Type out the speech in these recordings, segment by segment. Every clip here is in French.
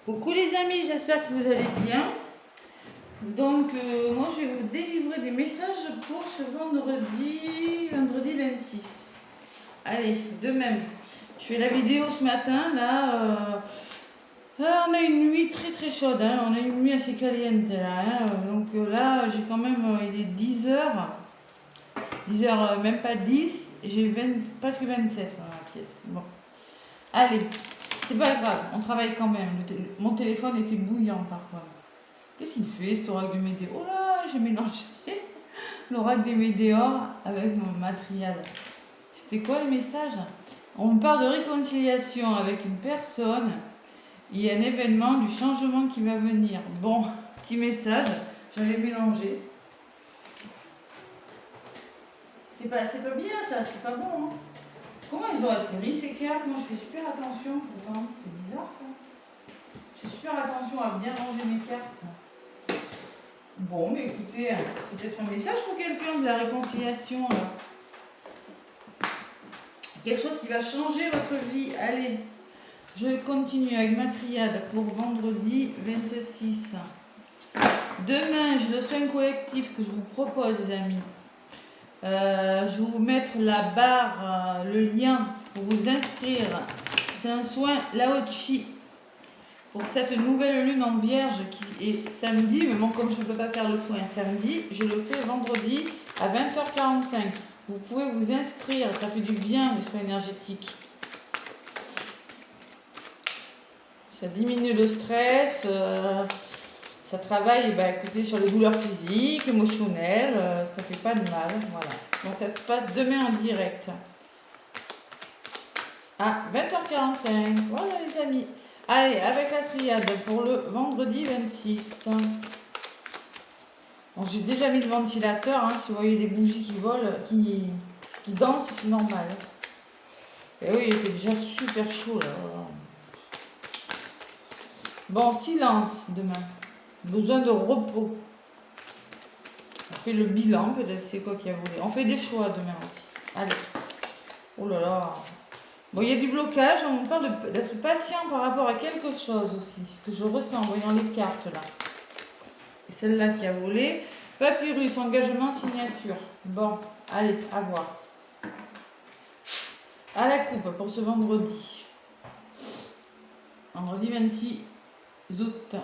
Coucou les amis, j'espère que vous allez bien. Donc moi je vais vous délivrer des messages pour ce vendredi 26. Allez, de même, je fais la vidéo ce matin là. On a une nuit très chaude, hein. On a une nuit assez caliente là. Hein. Donc là j'ai quand même, il est 10 heures, même pas 10, j'ai presque 27 dans la pièce. Bon, allez. C'est pas grave, on travaille quand même. Mon téléphone était bouillant parfois. Qu'est-ce qu'il fait cet oracle de Météor? Oh là, j'ai mélangé l'oracle des Météors avec ma triade. C'était quoi le message? On me parle de réconciliation avec une personne. Il y a un événement du changement qui va venir. Bon, petit message, j'avais mélangé. C'est pas bien ça, c'est pas bon. Hein. Comment ils ont atterri ces cartes? Moi je fais super attention, pourtant c'est bizarre ça. Je fais super attention à bien ranger mes cartes. Bon, mais écoutez, c'est peut-être un message pour quelqu'un de la réconciliation. Là. Quelque chose qui va changer votre vie. Allez, je continue avec ma triade pour vendredi 26. Demain, j'ai le soin collectif que je vous propose, les amis. Je vais vous mettre la barre, le lien pour vous inscrire. C'est un soin Lao-Chi pour cette nouvelle lune en vierge qui est samedi, mais bon, comme je ne peux pas faire le soin samedi, je le fais vendredi à 20h45. Vous pouvez vous inscrire, ça fait du bien le soin énergétique. Ça diminue le stress, ça travaille écoutez, sur les douleurs physiques, émotionnelles, ça fait pas de mal. Voilà. Donc ça se passe demain en direct à 20h45. Voilà les amis. Allez, avec la triade pour le vendredi 26. Donc j'ai déjà mis le ventilateur, hein, si vous voyez des bougies qui volent, qui dansent, c'est normal. Et oui, il fait déjà super chaud là. Bon, silence demain. Besoin de repos. On fait le bilan, peut-être c'est quoi qui a volé. On fait des choix demain aussi. Allez. Oh là là. Bon, il y a du blocage, on me parle d'être patient par rapport à quelque chose aussi, ce que je ressens en voyant les cartes là. Et celle-là qui a volé. Papyrus, engagement, signature. Bon, allez, à voir. À la coupe pour ce vendredi. Vendredi 26 août.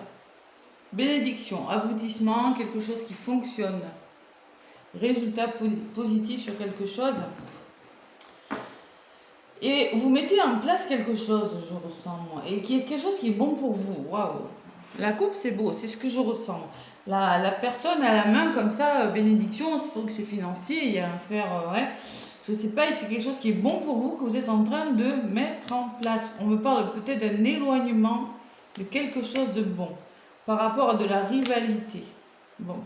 Bénédiction, aboutissement, quelque chose qui fonctionne. Résultat positif sur quelque chose. Et vous mettez en place quelque chose, je ressens moi, et qui est quelque chose qui est bon pour vous. Waouh! La coupe, c'est beau, c'est ce que je ressens. La personne à la main comme ça, bénédiction, c'est sûr que c'est financier, il y a un faire, ouais. Je sais pas, c'est quelque chose qui est bon pour vous, que vous êtes en train de mettre en place. On me parle peut-être d'un éloignement de quelque chose de bon, par rapport à de la rivalité. Bon.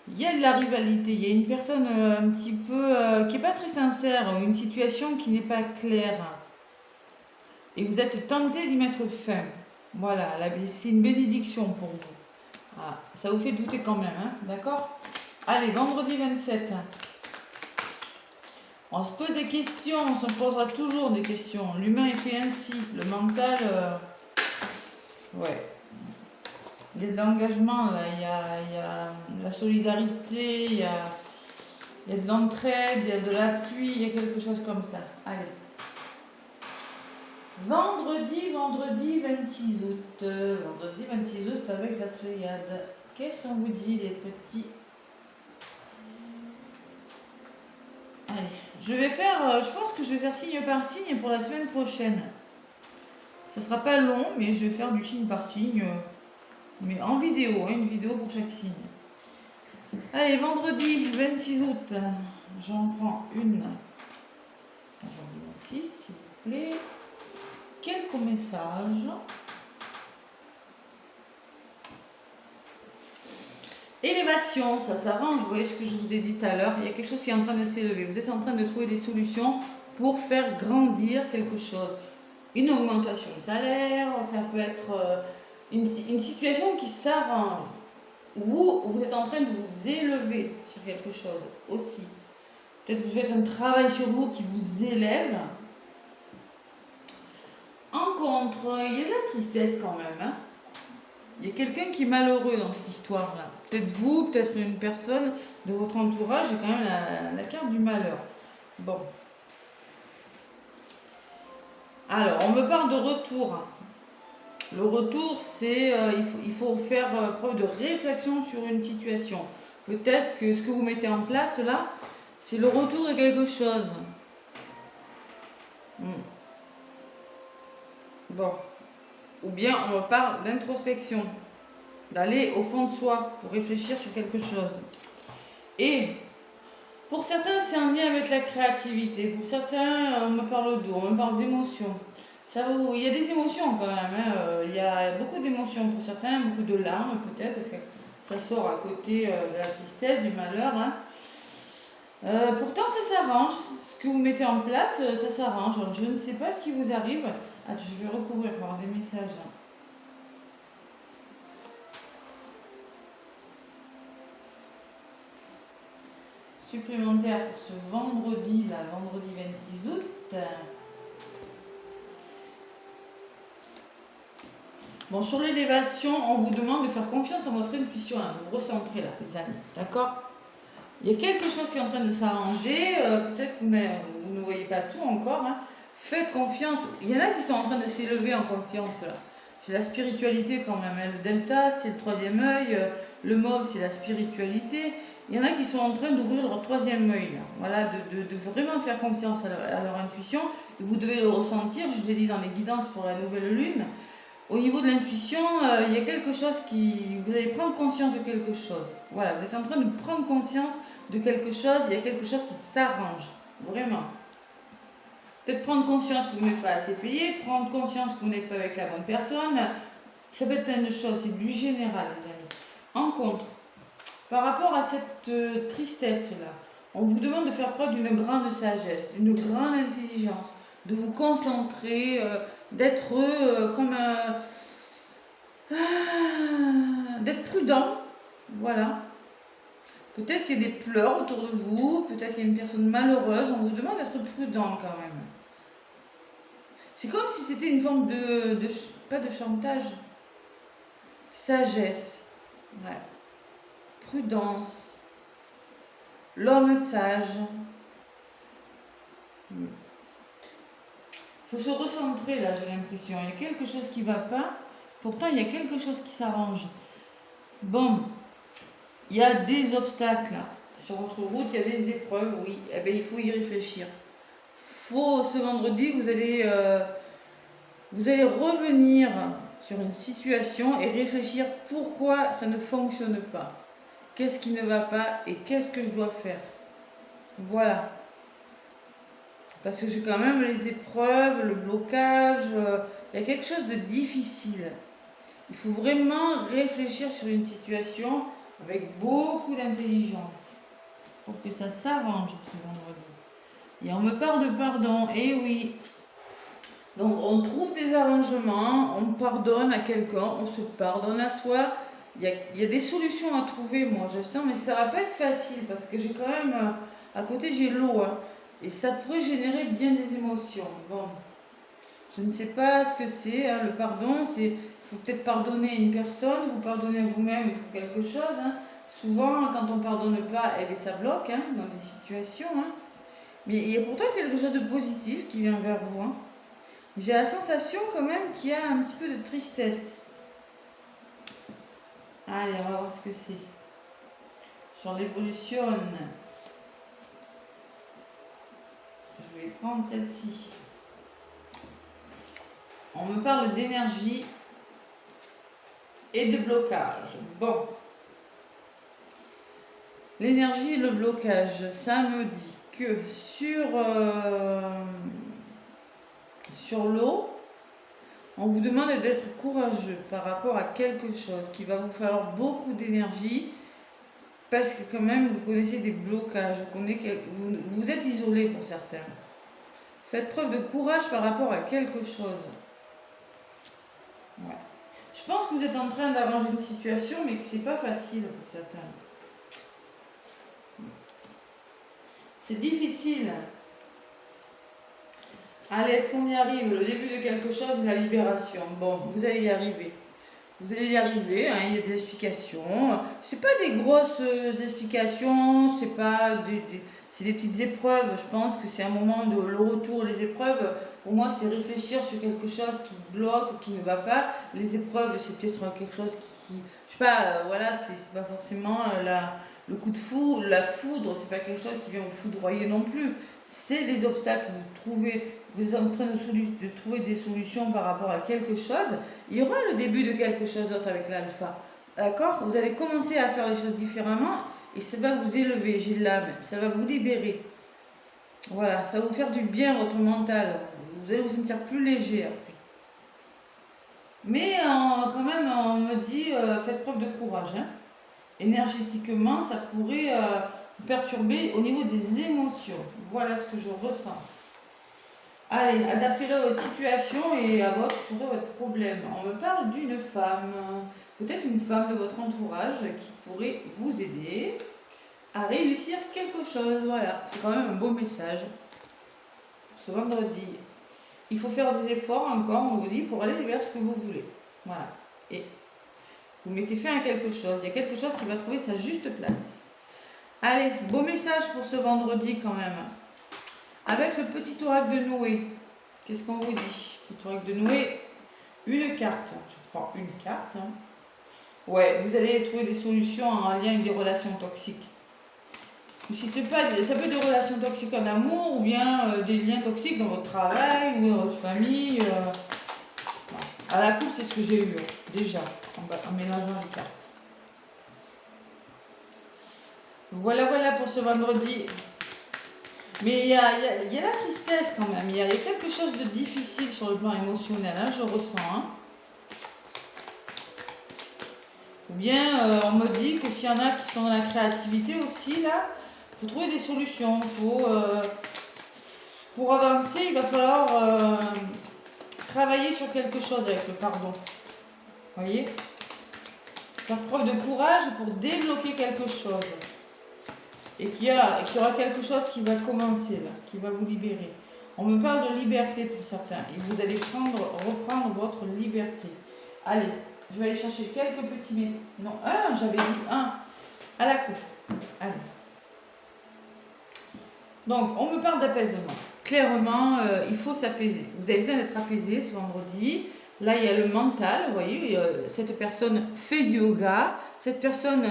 Il y a de la rivalité, il y a une personne un petit peu qui n'est pas très sincère, une situation qui n'est pas claire. Et vous êtes tenté d'y mettre fin. Voilà, c'est une bénédiction pour vous. Ah, ça vous fait douter quand même, hein, d'accord? Allez, vendredi 27. On se pose des questions, on se posera toujours des questions. L'humain est fait ainsi, le mental, ouais. Il y a de l'engagement, il y a la solidarité, il y a de l'entraide, il y a de l'appui, il y a quelque chose comme ça. Allez. Vendredi 26 août. Vendredi 26 août avec la triade. Qu'est-ce qu'on vous dit les petits? Allez, je pense que je vais faire signe par signe pour la semaine prochaine. Ça sera pas long, mais je vais faire du signe par signe. Mais en vidéo, hein, une vidéo pour chaque signe. Allez, vendredi 26 août, j'en prends une. Vendredi 26, s'il vous plaît. Quelques messages. Élévation, ça s'arrange, vous voyez ce que je vous ai dit tout à l'heure. Il y a quelque chose qui est en train de s'élever. Vous êtes en train de trouver des solutions pour faire grandir quelque chose. Une augmentation de salaire, ça peut être une situation qui s'arrange. Vous êtes en train de vous élever sur quelque chose aussi. Peut-être que vous faites un travail sur vous qui vous élève. En contre, il y a de la tristesse quand même. Hein. Il y a quelqu'un qui est malheureux dans cette histoire-là. Peut-être vous, peut-être une personne de votre entourage, j'ai quand même la carte du malheur. Bon. Alors, on me parle de retour. Le retour, c'est il faut faire preuve de réflexion sur une situation. Peut-être que ce que vous mettez en place là, c'est le retour de quelque chose. Bon. Ou bien on me parle d'introspection, d'aller au fond de soi pour réfléchir sur quelque chose. Et pour certains, c'est en lien avec la créativité. Pour certains, on me parle d'eau, on me parle d'émotions. Il y a des émotions quand même. Hein. Il y a beaucoup d'émotions pour certains, beaucoup de larmes peut-être, parce que ça sort à côté de la tristesse, du malheur. Hein. Pourtant, ça s'arrange. Ce que vous mettez en place, ça s'arrange. Je ne sais pas ce qui vous arrive. Attends, je vais recouvrir par des messages. Supplémentaire pour ce vendredi, là, vendredi 26 août. Bon, sur l'élévation, on vous demande de faire confiance à votre intuition, hein, vous recentrer là, les amis, d'accord? Il y a quelque chose qui est en train de s'arranger, peut-être que vous ne voyez pas tout encore, hein. Faites confiance. Il y en a qui sont en train de s'élever en conscience là. C'est la spiritualité quand même, hein. Le delta, c'est le troisième œil, le mauve, c'est la spiritualité. Il y en a qui sont en train d'ouvrir leur troisième œil, là. Voilà, de vraiment faire confiance à leur intuition. Et vous devez le ressentir, je vous ai dit dans les guidances pour la nouvelle lune. Au niveau de l'intuition, il y a quelque chose qui... Vous allez prendre conscience de quelque chose. Voilà, vous êtes en train de prendre conscience de quelque chose, il y a quelque chose qui s'arrange. Vraiment. Peut-être prendre conscience que vous n'êtes pas assez payé, prendre conscience que vous n'êtes pas avec la bonne personne. Ça peut être plein de choses, c'est du général, les amis. En contre, par rapport à cette tristesse-là, on vous demande de faire preuve d'une grande sagesse, d'une grande intelligence, de vous concentrer, d'être comme d'être prudent, voilà. Peut-être qu'il y a des pleurs autour de vous, peut-être qu'il y a une personne malheureuse, on vous demande d'être prudent quand même. C'est comme si c'était une forme pas de chantage, sagesse, ouais. Prudence, l'homme sage. Il faut se recentrer là, j'ai l'impression. Il y a quelque chose qui ne va pas, pourtant il y a quelque chose qui s'arrange. Bon, il y a des obstacles sur votre route, il y a des épreuves, oui, eh bien, il faut y réfléchir. Ce vendredi, vous allez revenir sur une situation et réfléchir pourquoi ça ne fonctionne pas. Qu'est-ce qui ne va pas et qu'est-ce que je dois faire. Voilà. Parce que j'ai quand même les épreuves, le blocage, il y a quelque chose de difficile. Il faut vraiment réfléchir sur une situation avec beaucoup d'intelligence pour que ça s'arrange ce vendredi. Et on me parle de pardon, et oui. Donc on trouve des arrangements, on pardonne à quelqu'un, on se pardonne à soi. Il y a des solutions à trouver, moi je sens, mais ça va pas être facile parce que j'ai quand même, à côté j'ai l'eau, hein, et ça pourrait générer bien des émotions. Bon, je ne sais pas ce que c'est, hein, le pardon, il faut peut-être pardonner une personne, vous pardonnez vous-même pour quelque chose. Hein. Souvent, quand on ne pardonne pas, eh bien, ça bloque hein, dans des situations. Hein. Mais il y a pourtant quelque chose de positif qui vient vers vous. Hein. J'ai la sensation quand même qu'il y a un petit peu de tristesse. Allez, on va voir ce que c'est. Sur l'évolution, je vais prendre celle-ci. On me parle d'énergie et de blocage. Bon. L'énergie et le blocage, ça me dit que sur l'eau, on vous demande d'être courageux par rapport à quelque chose qui va vous falloir beaucoup d'énergie parce que quand même vous connaissez des blocages, vous êtes isolé pour certains. Faites preuve de courage par rapport à quelque chose. Ouais. Je pense que vous êtes en train d'arranger une situation mais que c'est pas facile pour certains. C'est difficile. Allez, est-ce qu'on y arrive? Le début de quelque chose, la libération. Bon, vous allez y arriver. Vous allez y arriver, hein, il y a des explications. C'est pas des grosses explications, c'est pas c'est des petites épreuves. Je pense que c'est un moment de le retour. Les épreuves, pour moi, c'est réfléchir sur quelque chose qui bloque ou qui ne va pas. Les épreuves, c'est peut-être quelque chose qui, je sais pas, voilà, c'est pas forcément le coup de foudre, la foudre, c'est pas quelque chose qui vient vous foudroyer non plus. C'est des obstacles que vous trouvez, vous êtes en train de trouver des solutions par rapport à quelque chose. Il y aura le début de quelque chose d'autre avec l'alpha. D'accord? Vous allez commencer à faire les choses différemment et ça va vous élever, j'ai l'âme, ça va vous libérer. Voilà, ça va vous faire du bien à votre mental. Vous allez vous sentir plus léger après. Mais quand même, on me dit, faites preuve de courage. Hein. Énergétiquement, ça pourrait vous perturber au niveau des émotions. Voilà ce que je ressens. Allez, adaptez-le à votre situation et à votre problème. On me parle d'une femme, peut-être une femme de votre entourage qui pourrait vous aider à réussir quelque chose. Voilà, c'est quand même un beau message. Ce vendredi, il faut faire des efforts encore, on vous dit, pour aller vers ce que vous voulez. Voilà. Et vous mettez fin à quelque chose. Il y a quelque chose qui va trouver sa juste place. Allez, beau message pour ce vendredi quand même. Avec le petit oracle de Noé, qu'est-ce qu'on vous dit? Petit oracle de Noé, une carte. Je prends une carte. Hein. Ouais, vous allez trouver des solutions en lien avec des relations toxiques. Si c'est pas, ça peut être des relations toxiques en amour ou bien des liens toxiques dans votre travail ou dans votre famille. À la coupe, c'est ce que j'ai eu déjà en mélangeant les cartes. Voilà, voilà pour ce vendredi. Mais il y a la tristesse quand même. Il y a quelque chose de difficile sur le plan émotionnel, hein, je ressens. Hein. Ou bien, on me dit que s'il y en a qui sont dans la créativité aussi, là, il faut trouver des solutions. Pour avancer, il va falloir travailler sur quelque chose avec le pardon. Vous voyez? Faire preuve de courage pour débloquer quelque chose. Et qu'il y aura quelque chose qui va commencer là, qui va vous libérer. On me parle de liberté pour certains. Et vous allez reprendre votre liberté. Allez, je vais aller chercher quelques petits messages. Non, un, j'avais dit un. À la coupe. Allez. Donc, on me parle d'apaisement. Clairement, il faut s'apaiser. Vous avez besoin d'être apaisé ce vendredi. Là, il y a le mental. Vous voyez, cette personne fait du yoga. Cette personne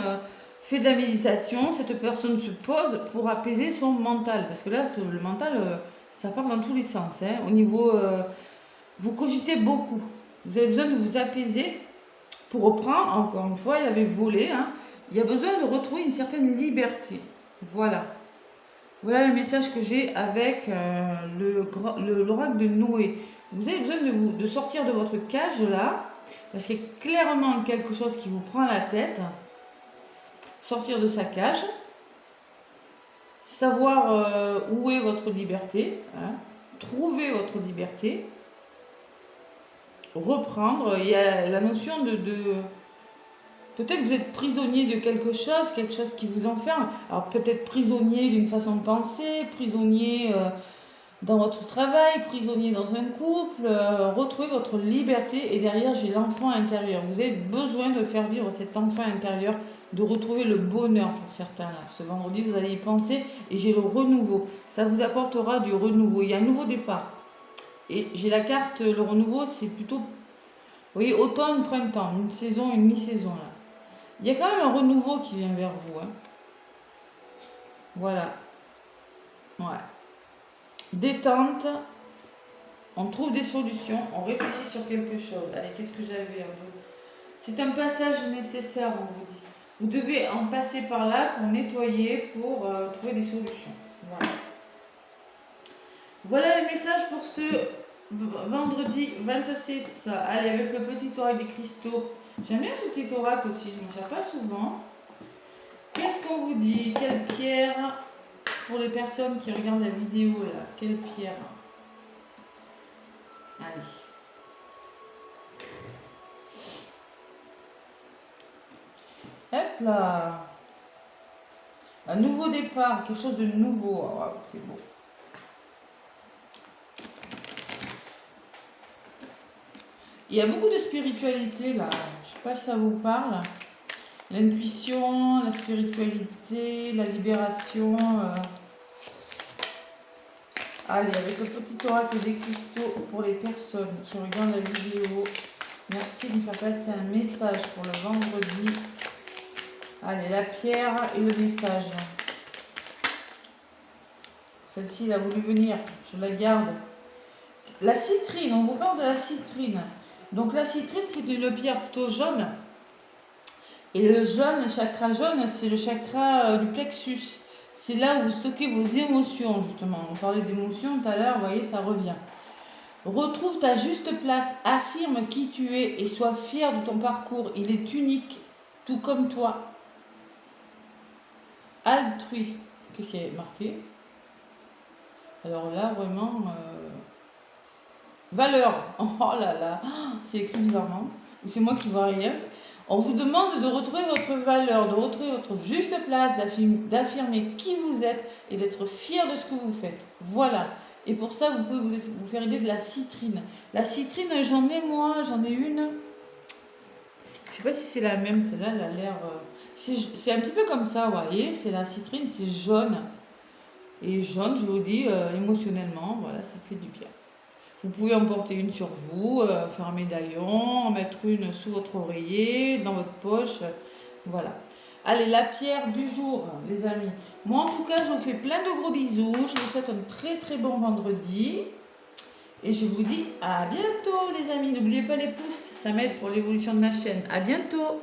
fait de la méditation. Cette personne se pose pour apaiser son mental. Parce que là, le mental, ça part dans tous les sens. Hein. Au niveau, vous cogitez beaucoup. Vous avez besoin de vous apaiser pour reprendre. Encore une fois, il avait volé. Hein. Il y a besoin de retrouver une certaine liberté. Voilà. Voilà le message que j'ai avec l'oracle de Noé. Vous avez besoin de sortir de votre cage là, parce qu'il y a clairement quelque chose qui vous prend la tête. Sortir de sa cage, savoir où est votre liberté, hein, trouver votre liberté, reprendre. Il y a la notion de peut-être que vous êtes prisonnier de quelque chose qui vous enferme. Alors peut-être prisonnier d'une façon de penser, prisonnier dans votre travail, prisonnier dans un couple. Retrouvez votre liberté et derrière j'ai l'enfant intérieur. Vous avez besoin de faire vivre cet enfant intérieur, de retrouver le bonheur pour certains. Là. Ce vendredi, vous allez y penser et j'ai le renouveau. Ça vous apportera du renouveau. Il y a un nouveau départ. Et j'ai la carte, le renouveau, c'est plutôt, vous voyez, automne, printemps, une saison, une mi-saison là. Il y a quand même un renouveau qui vient vers vous. Hein. Voilà. Ouais. Détente. On trouve des solutions. On réfléchit sur quelque chose. Allez, qu'est-ce que j'avais? C'est un passage nécessaire, on vous dit. Vous devez en passer par là pour nettoyer, pour trouver des solutions. Voilà. Voilà le message pour ce vendredi 26. Allez, avec le petit oracle des cristaux. J'aime bien ce petit oracle aussi, je ne m'en sers pas souvent. Qu'est-ce qu'on vous dit? Quelle pierre, pour les personnes qui regardent la vidéo là, quelle pierre? Allez. Hop là. Un nouveau départ, quelque chose de nouveau. Oh, wow, c'est beau. Il y a beaucoup de spiritualité là. Je sais pas si ça vous parle. L'intuition, la spiritualité, la libération. Allez, avec le petit oracle des cristaux pour les personnes qui regardent la vidéo. Merci de me faire passer un message pour le vendredi. Allez, la pierre et le message. Celle-ci, elle a voulu venir. Je la garde. La citrine, on vous parle de la citrine. Donc la citrine, c'est une pierre plutôt jaune. Et le jaune, le chakra jaune, c'est le chakra du plexus. C'est là où vous stockez vos émotions, justement. On parlait d'émotions tout à l'heure, vous voyez, ça revient. Retrouve ta juste place, affirme qui tu es et sois fier de ton parcours. Il est unique, tout comme toi. Altruiste. Qu'est-ce qu'il y a marqué? Alors là, vraiment... valeur. Oh là là, c'est écrit bizarrement. C'est moi qui vois rien. On vous demande de retrouver votre valeur, de retrouver votre juste place, d'affirmer qui vous êtes et d'être fier de ce que vous faites. Voilà. Et pour ça, vous pouvez vous faire aider de la citrine. La citrine, j'en ai moi, j'en ai une. Je ne sais pas si c'est la même, celle-là, elle a l'air... c'est un petit peu comme ça, vous voyez. C'est la citrine, c'est jaune. Et jaune, je vous dis, émotionnellement, voilà, ça fait du bien. Vous pouvez en porter une sur vous, faire un médaillon, en mettre une sous votre oreiller, dans votre poche, voilà. Allez, la pierre du jour, les amis. Moi, en tout cas, je vous fais plein de gros bisous. Je vous souhaite un très très bon vendredi. Et je vous dis à bientôt, les amis. N'oubliez pas les pouces, ça m'aide pour l'évolution de ma chaîne. À bientôt.